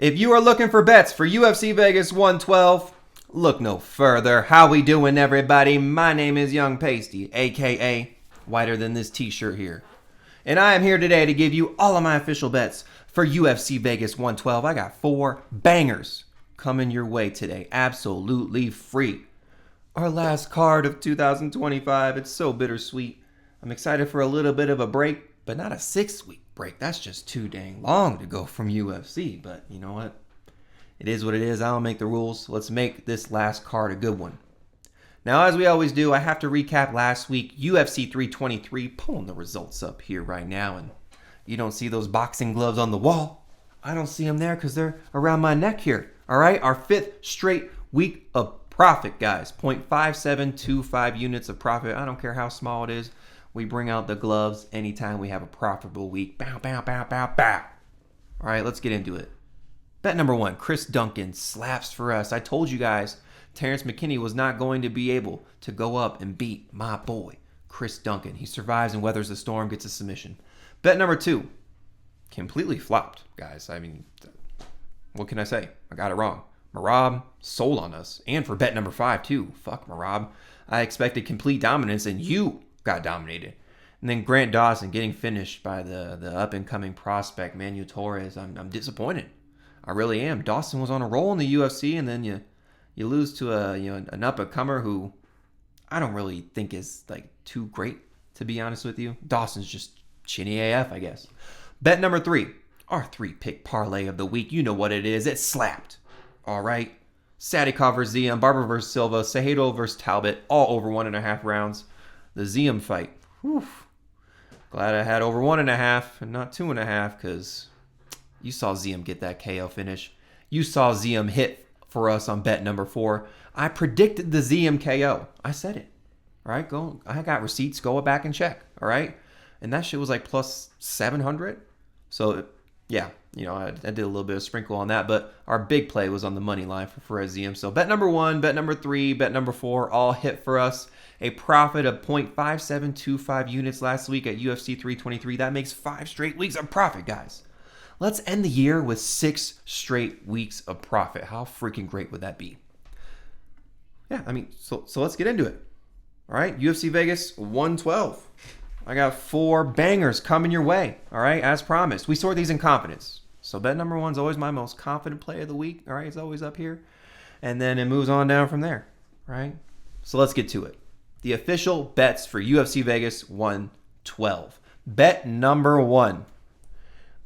If you are looking for bets for UFC Vegas 112, look no further. How we doing, everybody? My name is Young Pasty, aka whiter than this t-shirt here. And I am here today to give you all of my official bets for UFC Vegas 112. I got 4 bangers coming your way today, absolutely free. Our last card of 2025, it's so bittersweet. I'm excited for a little bit of a break, but not a 6-week break. That's just too dang long to go from UFC, but you know what? It is what it is. I don't make the rules. Let's make this last card a good one. Now, as we always do, I have to recap last week, UFC 323, pulling the results up here right now, and you don't see those boxing gloves on the wall. I don't see them there because they're around my neck here. All right, our 5th straight week of profit, guys. 0.5725 units of profit. I don't care how small it is. We bring out the gloves anytime we have a profitable week. Bow, bow, bow, bow, bow. All right, let's get into it. Bet number 1, Chris Duncan slaps for us. I told you guys Terrence McKinney was not going to be able to go up and beat my boy, Chris Duncan. He survives and weathers the storm, gets a submission. Bet number 2, completely flopped, guys. I mean, what can I say? I got it wrong. Merab sold on us. And for bet number 5, too. Fuck Merab. I expected complete dominance, and you got dominated. And then Grant Dawson getting finished by the up-and-coming prospect, Manuel Torres. I'm disappointed. I really am. Dawson was on a roll in the UFC, and then you lose to an up-and-comer who I don't really think is like too great, to be honest with you. Dawson's just chinny AF, I guess. Bet number 3, our 3-pick parlay of the week. You know what it is. It slapped. All right. Sadikov versus Ziam, Barber versus Silva, Cejudo versus Talbot, all over 1.5 rounds. The Ziam fight. Whew. Glad I had over 1.5 and not 2.5, because you saw Ziam get that KO finish. You saw Ziam hit for us on bet number 4. I predicted the Ziam KO. I said it. All right, go. I got receipts. Go back and check. All right, and that shit was like plus 700. So yeah, I did a little bit of sprinkle on that, but our big play was on the money line for Ziam. So bet number 1, bet number 3, bet number 4, all hit for us. A profit of 0.5725 units last week at UFC 323. That makes 5 straight weeks of profit, guys. Let's end the year with 6 straight weeks of profit. How freaking great would that be? Yeah, I mean, so let's get into it. All right, UFC Vegas 112. I got 4 bangers coming your way. All right, as promised. We sort these in confidence. So bet number 1 is always my most confident play of the week. All right, it's always up here. And then it moves on down from there. All right, so let's get to it. The official bets for UFC Vegas 112. Bet number 1.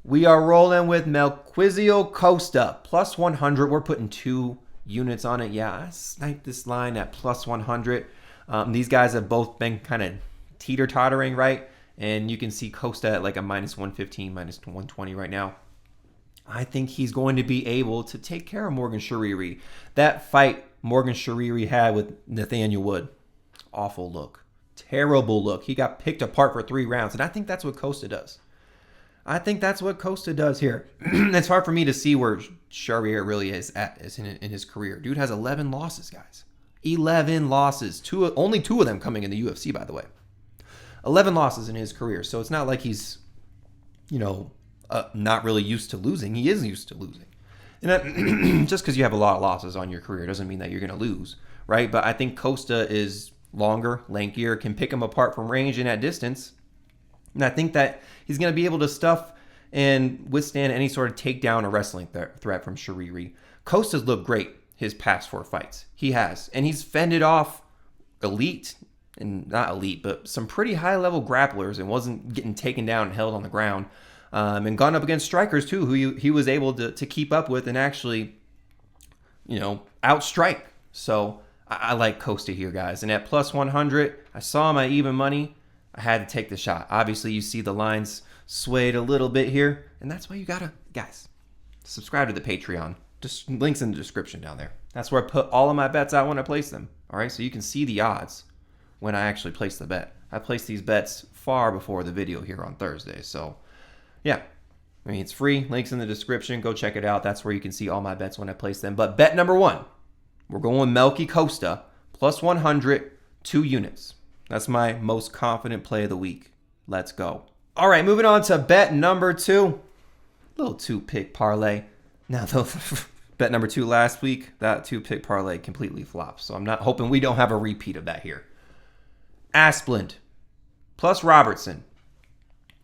We are rolling with Melquizio Costa. Plus 100. We're putting 2 units on it. Yeah, I sniped this line at plus 100. These guys have both been kind of teeter-tottering, right? And you can see Costa at like a minus 115, minus 120 right now. I think he's going to be able to take care of Morgan Charriere. That fight Morgan Charriere had with Nathaniel Wood. Awful look. Terrible look. He got picked apart for 3 rounds. And I think that's what Costa does. I think that's what Costa does here. It's hard for me to see where Charriere really is at in his career. Dude has 11 losses, guys. 11 losses. Only 2 of them coming in the UFC, by the way. 11 losses in his career. So it's not like he's, not really used to losing. He is used to losing. And just because you have a lot of losses on your career doesn't mean that you're going to lose, right? But I think Costa is longer, lankier, can pick him apart from range and at distance. And I think that he's going to be able to stuff and withstand any sort of takedown or wrestling threat from Charriere. Costa's looked great his past 4 fights. He has. And he's fended off elite, and not elite, but some pretty high-level grapplers and wasn't getting taken down and held on the ground. And gone up against strikers, too, who he was able to keep up with and actually, outstrike. So I like Costa here, guys. And at plus 100, I saw my even money. I had to take the shot. Obviously, you see the lines swayed a little bit here. And that's why you got to, guys, subscribe to the Patreon. Just links in the description down there. That's where I put all of my bets out when I place them. All right, so you can see the odds when I actually place the bet. I placed these bets far before the video here on Thursday. So, yeah. I mean, it's free. Links in the description. Go check it out. That's where you can see all my bets when I place them. But bet number 1, we're going with Melky Costa. Plus 100, 2 units. That's my most confident play of the week. Let's go. All right, moving on to bet number 2. Little 2-pick parlay. Now, though, bet number 2 last week, that 2-pick parlay completely flopped. So I'm not hoping we don't have a repeat of that here. Asplund plus Robertson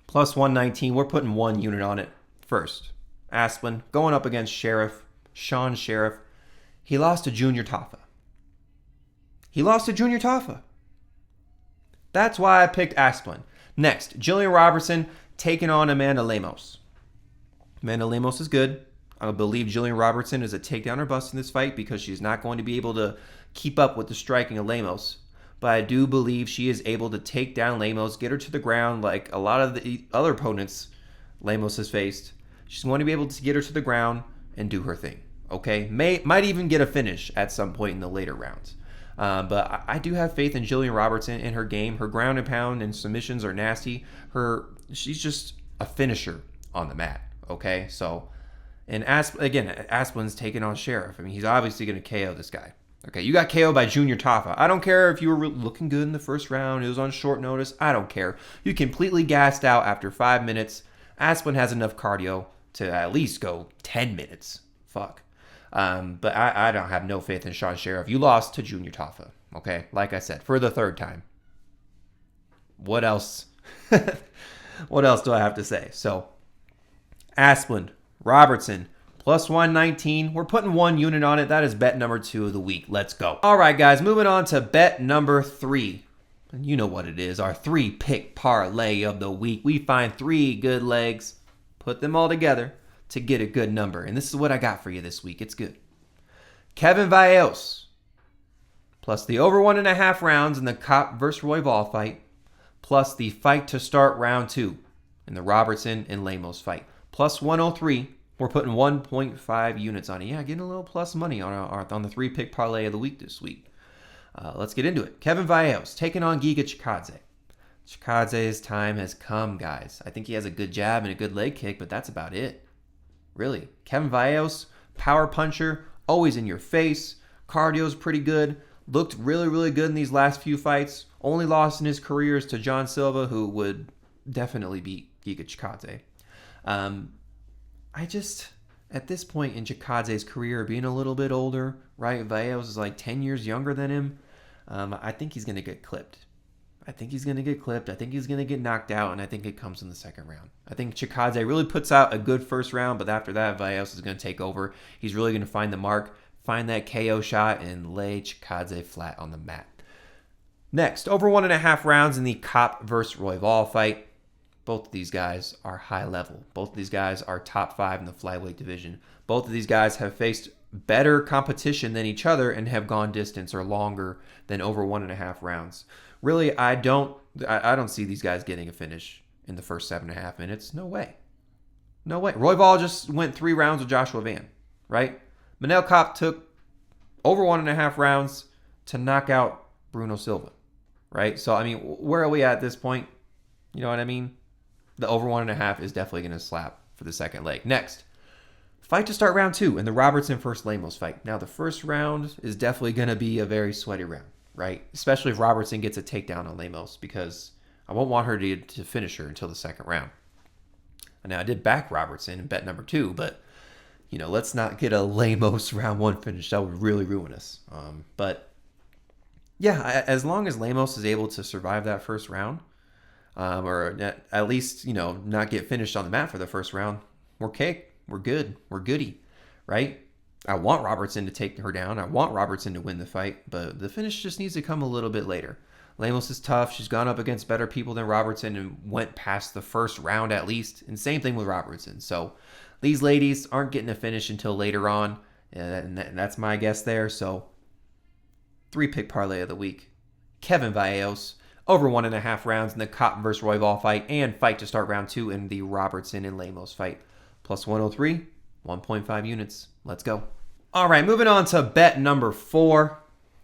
plus 119. We're putting 1 unit on it first. Asplund going up against Sheref. He lost to Junior Tafa. That's why I picked Asplund. Next, Jillian Robertson taking on Amanda Lemos. Amanda Lemos is good. I believe Jillian Robertson is a takedown or bust in this fight because she's not going to be able to keep up with the striking of Lemos. But I do believe she is able to take down Lemos, get her to the ground like a lot of the other opponents Lemos has faced. She's going to be able to get her to the ground and do her thing. Okay? Might even get a finish at some point in the later rounds. But I do have faith in Jillian Robertson in her game. Her ground and pound and submissions are nasty. She's just a finisher on the mat. Okay? So, and Asplund's taking on Sheref. I mean, he's obviously going to KO this guy. Okay, you got KO'd by Junior Tafa. I don't care if you were looking good in the first round. It was on short notice. I don't care. You completely gassed out after 5 minutes. Asplund has enough cardio to at least go 10 minutes. Fuck. But I don't have no faith in Sean Sheref. You lost to Junior Tafa. Okay, like I said, for the 3rd time. What else? What else do I have to say? So, Asplund, Robertson, plus 119. We're putting 1 unit on it. That is bet number 2 of the week. Let's go. All right, guys, moving on to bet number 3. And you know what it is, our 3-pick parlay of the week. We find 3 good legs, put them all together to get a good number. And this is what I got for you this week. It's good. Kevin Vallejos, plus the over 1.5 rounds in the Kape versus Royval fight, plus the fight to start round 2 in the Robertson and Lemos fight, plus 103. We're putting 1.5 units on it. Yeah, getting a little plus money on the 3-pick parlay of the week this week. Let's get into it. Kevin Vallejos taking on Chikadze. Chikadze's time has come, guys. I think he has a good jab and a good leg kick, but that's about it. Really. Kevin Vallejos, power puncher, always in your face. Cardio's pretty good. Looked really, really good in these last few fights. Only loss in his career is to John Silva, who would definitely beat Chikadze. At this point in Chikadze's career, being a little bit older, right? Vallejos is like 10 years younger than him. I think he's going to get clipped. I think he's going to get knocked out, and I think it comes in the 2nd round. I think Chikadze really puts out a good first round, but after that, Vallejos is going to take over. He's really going to find the mark, find that KO shot, and lay Chikadze flat on the mat. Next, over 1.5 rounds in the Kape versus Royval fight. Both of these guys are high level. Both of these guys are top 5 in the flyweight division. Both of these guys have faced better competition than each other and have gone distance or longer than over 1.5 rounds. Really, I don't see these guys getting a finish in the first 7.5 minutes. No way. Royval just went 3 rounds with Joshua Van, right? Manel Kape took over 1.5 rounds to knock out Bruno Silva, right? So, I mean, where are we at this point? You know what I mean? The over 1.5 is definitely going to slap for the 2nd leg. Next, fight to start round 2 in the Robertson versus Lemos fight. Now, the first round is definitely going to be a very sweaty round, right? Especially if Robertson gets a takedown on Lemos, because I won't want her to finish her until the 2nd round. Now, I did back Robertson in bet number 2, but, let's not get a Lemos round 1 finish. That would really ruin us. But, yeah, as long as Lemos is able to survive that first round, or at least, not get finished on the mat for the first round, we're cake. We're good. We're goody, right? I want Robertson to take her down. I want Robertson to win the fight, but the finish just needs to come a little bit later. Lemos is tough. She's gone up against better people than Robertson and went past the first round at least. And same thing with Robertson. So these ladies aren't getting a finish until later on. And that's my guess there. So 3-pick parlay of the week. Kevin Vallejos, over 1.5 rounds in the Kape versus Royval fight, and fight to start round 2 in the Robertson and Lemos fight. Plus 103, 1.5 units. Let's go. All right, moving on to bet number 4.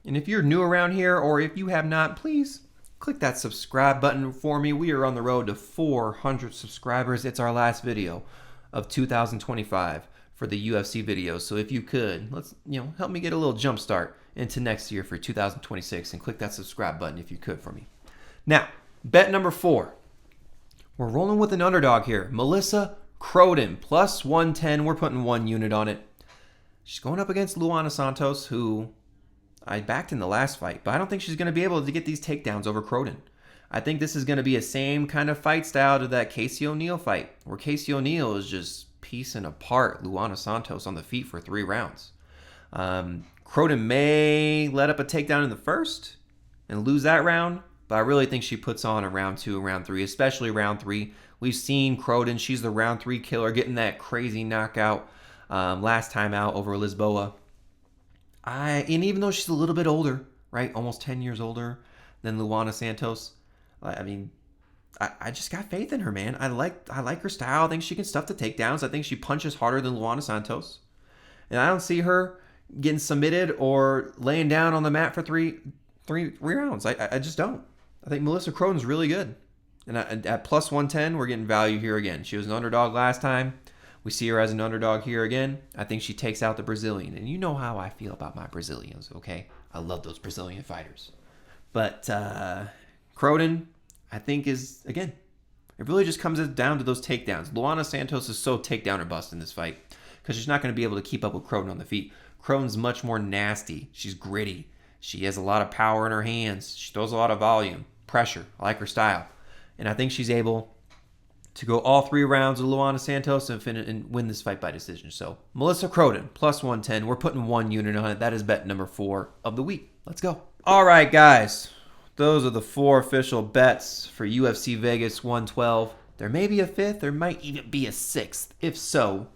And if you're new around here, or if you have not, please click that subscribe button for me. We are on the road to 400 subscribers. It's our last video of 2025 for the UFC videos. So if you could, let's help me get a little jump start into next year for 2026, and click that subscribe button if you could for me. Now, bet number 4. We're rolling with an underdog here. Melissa Croden, plus 110. We're putting 1 unit on it. She's going up against Luana Santos, who I backed in the last fight, but I don't think she's going to be able to get these takedowns over Croden. I think this is going to be a same kind of fight style to that Casey O'Neill fight, where Casey O'Neill is just piecing apart Luana Santos on the feet for 3 rounds. Croden may let up a takedown in the first and lose that round, but I really think she puts on a round 2 and round 3, especially round 3. We've seen Croden, she's the round 3 killer, getting that crazy knockout last time out over Lisboa. And even though she's a little bit older, right, almost 10 years older than Luana Santos, I mean, I just got faith in her, man. I like her style. I think she can stuff the takedowns. I think she punches harder than Luana Santos. And I don't see her getting submitted or laying down on the mat for three rounds. I just don't. I think Melissa Croden's really good. And at plus 110, we're getting value here again. She was an underdog last time. We see her as an underdog here again. I think she takes out the Brazilian. And you know how I feel about my Brazilians, okay? I love those Brazilian fighters. But Croden, I think, is, again, it really just comes down to those takedowns. Luana Santos is so takedown or bust in this fight because she's not going to be able to keep up with Croden on the feet. Croden's much more nasty. She's gritty. She has a lot of power in her hands. She throws a lot of volume, pressure. I like her style. And I think she's able to go all 3 rounds with Luana Santos and win this fight by decision. So, Melissa Croden, plus 110. We're putting 1 unit on it. That is bet number 4 of the week. Let's go. All right, guys. Those are the 4 official bets for UFC Vegas 112. There may be a 5th. There might even be a 6th. If so,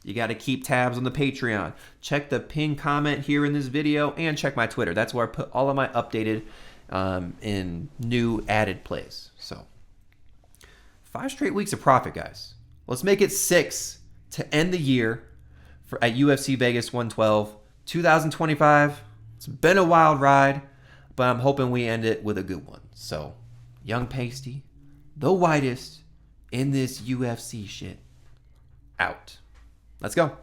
you got to keep tabs on the Patreon. Check the pinned comment here in this video and check my Twitter. That's where I put all of my updated and new added plays. So, 5 straight weeks of profit, guys. Let's make it 6 to end the year at UFC Vegas 112. 2025, it's been a wild ride, but I'm hoping we end it with a good one. So, Young Pasty, the whitest in this UFC shit, out. Let's go.